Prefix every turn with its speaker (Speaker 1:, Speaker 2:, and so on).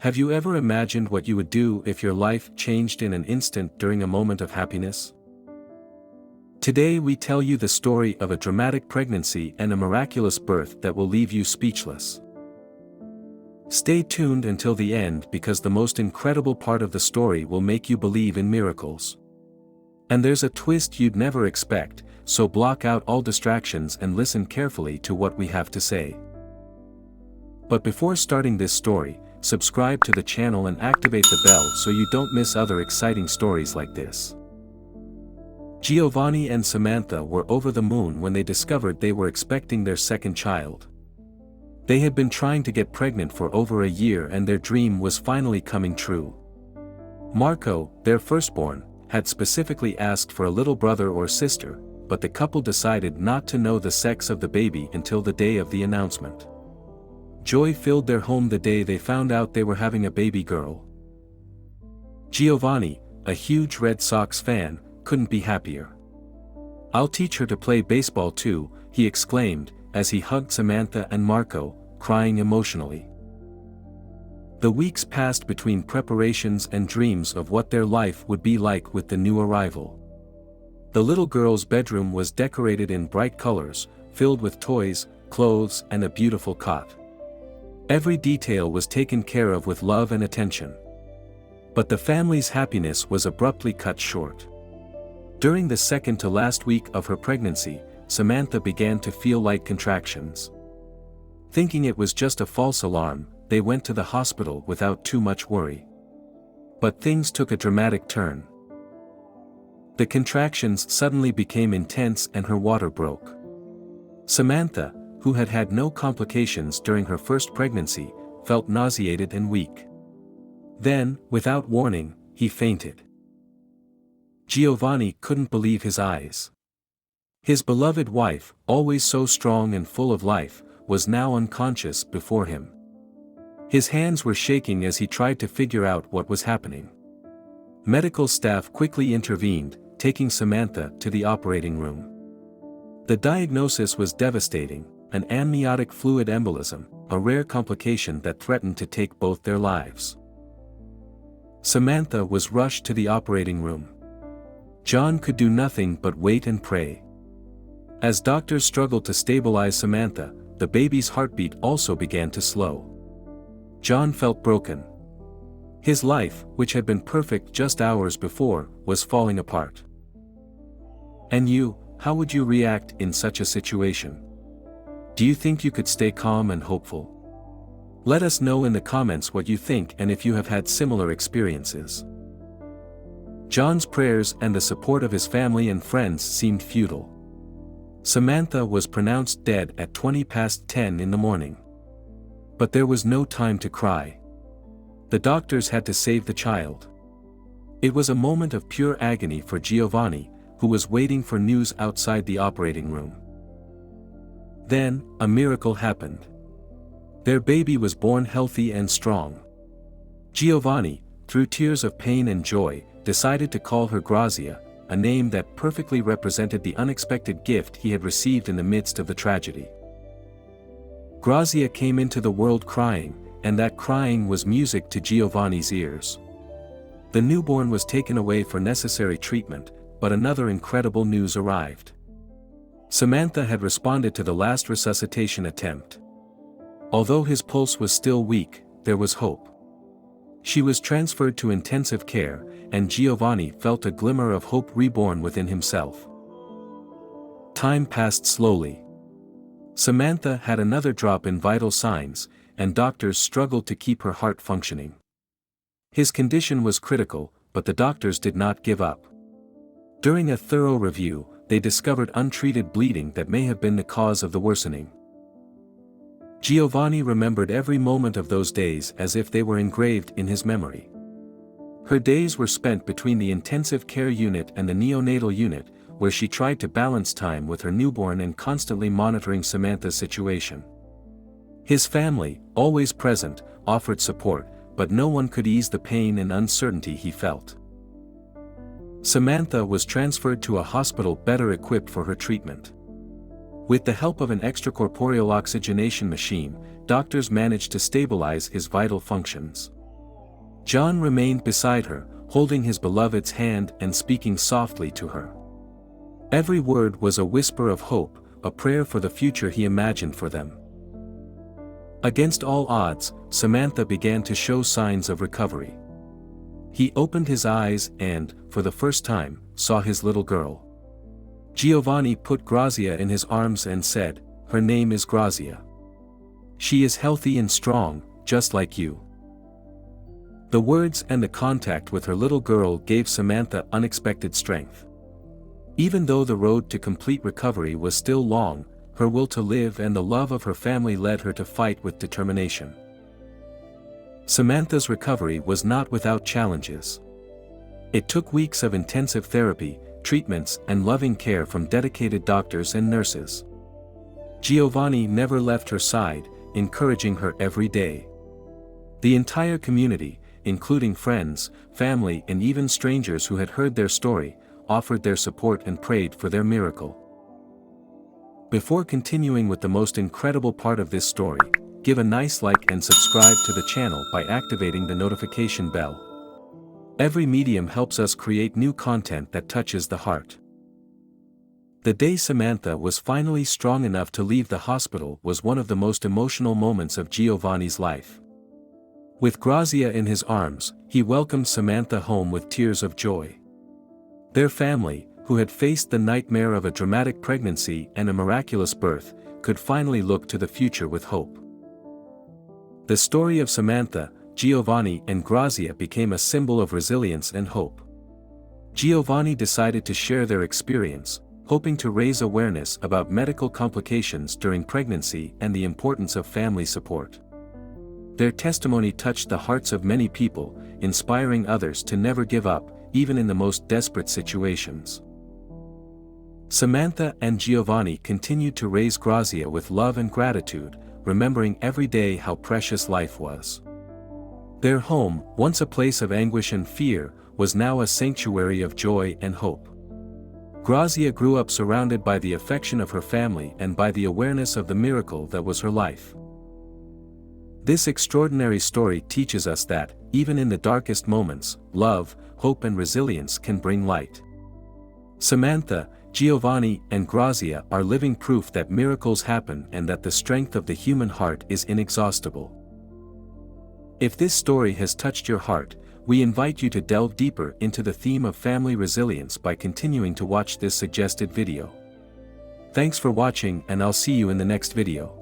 Speaker 1: Have you ever imagined what you would do if your life changed in an instant during a moment of happiness? Today we tell you the story of a dramatic pregnancy and a miraculous birth that will leave you speechless. Stay tuned until the end because the most incredible part of the story will make you believe in miracles. And there's a twist you'd never expect, so block out all distractions and listen carefully to what we have to say. But before starting this story, subscribe to the channel and activate the bell so you don't miss other exciting stories like this. Giovanni and Samantha were over the moon when they discovered they were expecting their second child. They had been trying to get pregnant for over a year and their dream was finally coming true. Marco, their firstborn, had specifically asked for a little brother or sister, but the couple decided not to know the sex of the baby until the day of the announcement. Joy filled their home the day they found out they were having a baby girl. Giovanni, a huge Red Sox fan, couldn't be happier. "I'll teach her to play baseball too," he exclaimed, as he hugged Samantha and Marco, crying emotionally. The weeks passed between preparations and dreams of what their life would be like with the new arrival. The little girl's bedroom was decorated in bright colors, filled with toys, clothes, and a beautiful cot. Every detail was taken care of with love and attention. But the family's happiness was abruptly cut short. During the second to last week of her pregnancy, Samantha began to feel light contractions. Thinking it was just a false alarm, they went to the hospital without too much worry. But things took a dramatic turn. The contractions suddenly became intense and her water broke. Samantha, who had had no complications during her first pregnancy, felt nauseated and weak. Then, without warning, he fainted. Giovanni couldn't believe his eyes. His beloved wife, always so strong and full of life, was now unconscious before him. His hands were shaking as he tried to figure out what was happening. Medical staff quickly intervened, taking Samantha to the operating room. The diagnosis was devastating: an amniotic fluid embolism, a rare complication that threatened to take both their lives. Samantha was rushed to the operating room. John could do nothing but wait and pray. As doctors struggled to stabilize Samantha, the baby's heartbeat also began to slow. John felt broken. His life, which had been perfect just hours before, was falling apart. And you, how would you react in such a situation? Do you think you could stay calm and hopeful? Let us know in the comments what you think and if you have had similar experiences. John's prayers and the support of his family and friends seemed futile. Samantha was pronounced dead at 10:20 in the morning. But there was no time to cry. The doctors had to save the child. It was a moment of pure agony for Giovanni, who was waiting for news outside the operating room. Then, a miracle happened. Their baby was born healthy and strong. Giovanni, through tears of pain and joy, decided to call her Grazia, a name that perfectly represented the unexpected gift he had received in the midst of the tragedy. Grazia came into the world crying, and that crying was music to Giovanni's ears. The newborn was taken away for necessary treatment, but another incredible news arrived. Samantha had responded to the last resuscitation attempt. Although his pulse was still weak, there was hope. She was transferred to intensive care, and Giovanni felt a glimmer of hope reborn within himself. Time passed slowly. Samantha had another drop in vital signs, and doctors struggled to keep her heart functioning. His condition was critical, but the doctors did not give up. During a thorough review, they discovered untreated bleeding that may have been the cause of the worsening. Giovanni remembered every moment of those days as if they were engraved in his memory. Her days were spent between the intensive care unit and the neonatal unit, where she tried to balance time with her newborn and constantly monitoring Samantha's situation. His family, always present, offered support, but no one could ease the pain and uncertainty he felt. Samantha was transferred to a hospital better equipped for her treatment. With the help of an extracorporeal oxygenation machine, doctors managed to stabilize his vital functions. John remained beside her, holding his beloved's hand and speaking softly to her. Every word was a whisper of hope, a prayer for the future he imagined for them. Against all odds, Samantha began to show signs of recovery. He opened his eyes and, for the first time, saw his little girl. Giovanni put Grazia in his arms and said, "Her name is Grazia. She is healthy and strong, just like you." The words and the contact with her little girl gave Samantha unexpected strength. Even though the road to complete recovery was still long, her will to live and the love of her family led her to fight with determination. Samantha's recovery was not without challenges. It took weeks of intensive therapy, treatments, and loving care from dedicated doctors and nurses. Giovanni never left her side, encouraging her every day. The entire community, including friends, family, and even strangers who had heard their story, offered their support and prayed for their miracle. Before continuing with the most incredible part of this story, give a nice like and subscribe to the channel by activating the notification bell. Every medium helps us create new content that touches the heart. The day Samantha was finally strong enough to leave the hospital was one of the most emotional moments of Giovanni's life. With Grazia in his arms, he welcomed Samantha home with tears of joy. Their family, who had faced the nightmare of a dramatic pregnancy and a miraculous birth, could finally look to the future with hope. The story of Samantha, Giovanni, and Grazia became a symbol of resilience and hope. Giovanni decided to share their experience, hoping to raise awareness about medical complications during pregnancy and the importance of family support. Their testimony touched the hearts of many people, inspiring others to never give up, even in the most desperate situations. Samantha and Giovanni continued to raise Grazia with love and gratitude, remembering every day how precious life was. Their home, once a place of anguish and fear, was now a sanctuary of joy and hope. Grazia grew up surrounded by the affection of her family and by the awareness of the miracle that was her life. This extraordinary story teaches us that, even in the darkest moments, love, hope, and resilience can bring light. Samantha, Giovanni, and Grazia are living proof that miracles happen and that the strength of the human heart is inexhaustible. If this story has touched your heart, we invite you to delve deeper into the theme of family resilience by continuing to watch this suggested video. Thanks for watching, and I'll see you in the next video.